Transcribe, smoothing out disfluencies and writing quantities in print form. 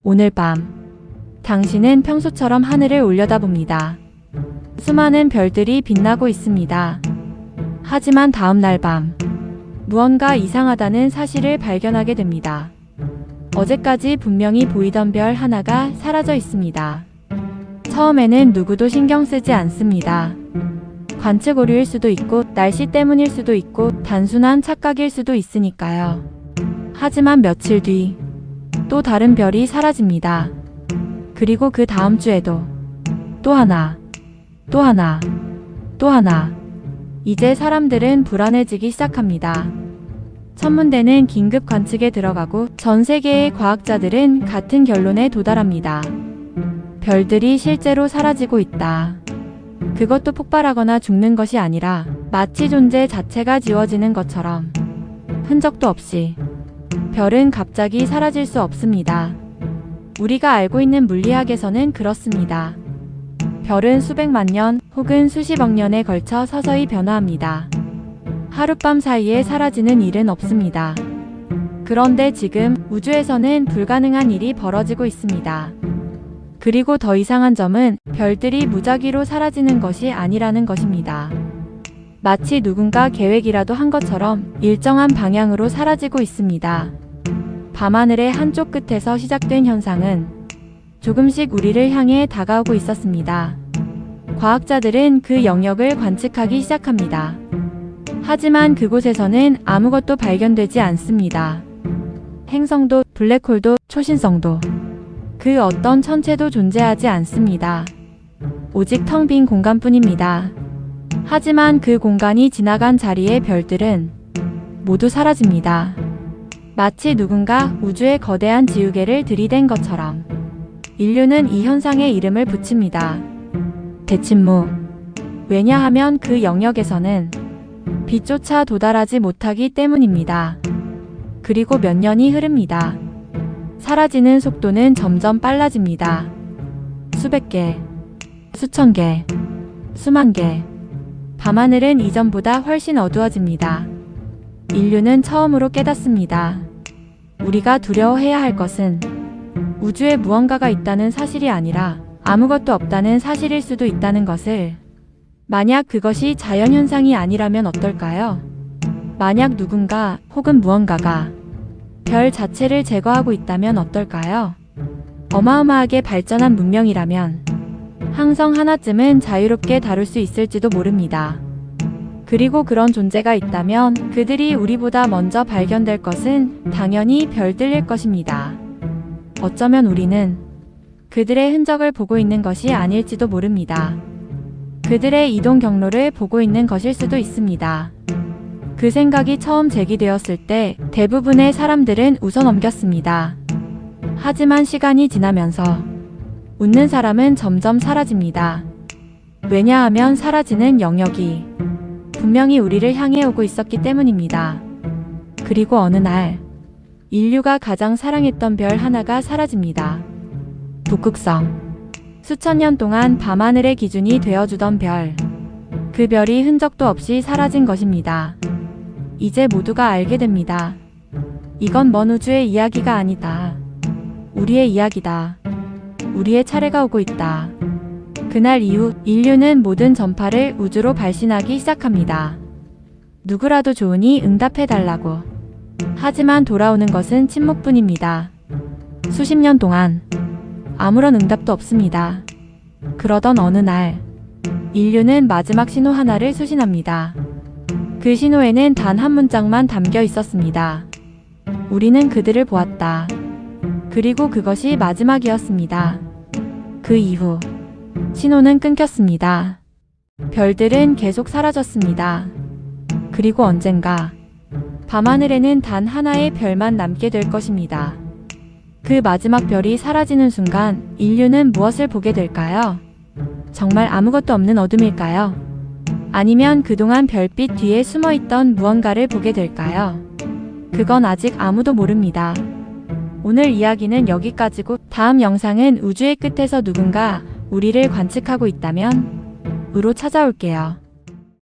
오늘 밤, 당신은 평소처럼 하늘을 올려다봅니다. 수많은 별들이 빛나고 있습니다. 하지만 다음 날 밤, 무언가 이상하다는 사실을 발견하게 됩니다. 어제까지 분명히 보이던 별 하나가 사라져 있습니다. 처음에는 누구도 신경 쓰지 않습니다. 관측 오류일 수도 있고 날씨 때문일 수도 있고 단순한 착각일 수도 있으니까요. 하지만 며칠 뒤 또 다른 별이 사라집니다. 그리고 그 다음 주에도 또 하나, 또 하나, 또 하나. 이제 사람들은 불안해지기 시작합니다. 천문대는 긴급 관측에 들어가고 전 세계의 과학자들은 같은 결론에 도달합니다. 별들이 실제로 사라지고 있다. 그것도 폭발하거나 죽는 것이 아니라 마치 존재 자체가 지워지는 것처럼 흔적도 없이. 별은 갑자기 사라질 수 없습니다. 우리가 알고 있는 물리학에서는 그렇습니다. 별은 수백만 년 혹은 수십억 년에 걸쳐 서서히 변화합니다. 하룻밤 사이에 사라지는 일은 없습니다. 그런데 지금 우주에서는 불가능한 일이 벌어지고 있습니다. 그리고 더 이상한 점은 별들이 무작위로 사라지는 것이 아니라는 것입니다. 마치 누군가 계획이라도 한 것처럼 일정한 방향으로 사라지고 있습니다. 밤하늘의 한쪽 끝에서 시작된 현상은 조금씩 우리를 향해 다가오고 있었습니다. 과학자들은 그 영역을 관측하기 시작합니다. 하지만 그곳에서는 아무것도 발견되지 않습니다. 행성도, 블랙홀도, 초신성도, 그 어떤 천체도 존재하지 않습니다. 오직 텅 빈 공간뿐입니다. 하지만 그 공간이 지나간 자리의 별들은 모두 사라집니다. 마치 누군가 우주의 거대한 지우개를 들이댄 것처럼 인류는 이 현상에 이름을 붙입니다. 대침묵. 왜냐하면 그 영역에서는 빛조차 도달하지 못하기 때문입니다. 그리고 몇 년이 흐릅니다. 사라지는 속도는 점점 빨라집니다. 수백 개, 수천 개, 수만 개. 밤하늘은 이전보다 훨씬 어두워집니다. 인류는 처음으로 깨닫습니다. 우리가 두려워해야 할 것은 우주에 무언가가 있다는 사실이 아니라 아무것도 없다는 사실일 수도 있다는 것을. 만약 그것이 자연현상이 아니라면 어떨까요? 만약 누군가 혹은 무언가가 별 자체를 제거하고 있다면 어떨까요? 어마어마하게 발전한 문명이라면 항성 하나쯤은 자유롭게 다룰 수 있을지도 모릅니다. 그리고 그런 존재가 있다면 그들이 우리보다 먼저 발견될 것은 당연히 별들일 것입니다. 어쩌면 우리는 그들의 흔적을 보고 있는 것이 아닐지도 모릅니다. 그들의 이동 경로를 보고 있는 것일 수도 있습니다. 그 생각이 처음 제기되었을 때 대부분의 사람들은 웃어넘겼습니다. 하지만 시간이 지나면서 웃는 사람은 점점 사라집니다. 왜냐하면 사라지는 영역이 분명히 우리를 향해 오고 있었기 때문입니다. 그리고 어느 날 인류가 가장 사랑했던 별 하나가 사라집니다. 북극성. 수천 년 동안 밤하늘의 기준이 되어주던 별. 그 별이 흔적도 없이 사라진 것입니다. 이제 모두가 알게 됩니다. 이건 먼 우주의 이야기가 아니다. 우리의 이야기다. 우리의 차례가 오고 있다. 그날 이후 인류는 모든 전파를 우주로 발신하기 시작합니다. 누구라도 좋으니 응답해달라고. 하지만 돌아오는 것은 침묵뿐입니다. 수십 년 동안 아무런 응답도 없습니다. 그러던 어느 날 인류는 마지막 신호 하나를 수신합니다. 그 신호에는 단 한 문장만 담겨 있었습니다. 우리는 그들을 보았다. 그리고 그것이 마지막이었습니다. 그 이후 신호는 끊겼습니다. 별들은 계속 사라졌습니다. 그리고 언젠가 밤하늘에는 단 하나의 별만 남게 될 것입니다. 그 마지막 별이 사라지는 순간 인류는 무엇을 보게 될까요? 정말 아무것도 없는 어둠일까요? 아니면 그동안 별빛 뒤에 숨어있던 무언가를 보게 될까요? 그건 아직 아무도 모릅니다. 오늘 이야기는 여기까지고 다음 영상은 우주의 끝에서 누군가 우리를 관측하고 있다면 으로 찾아올게요.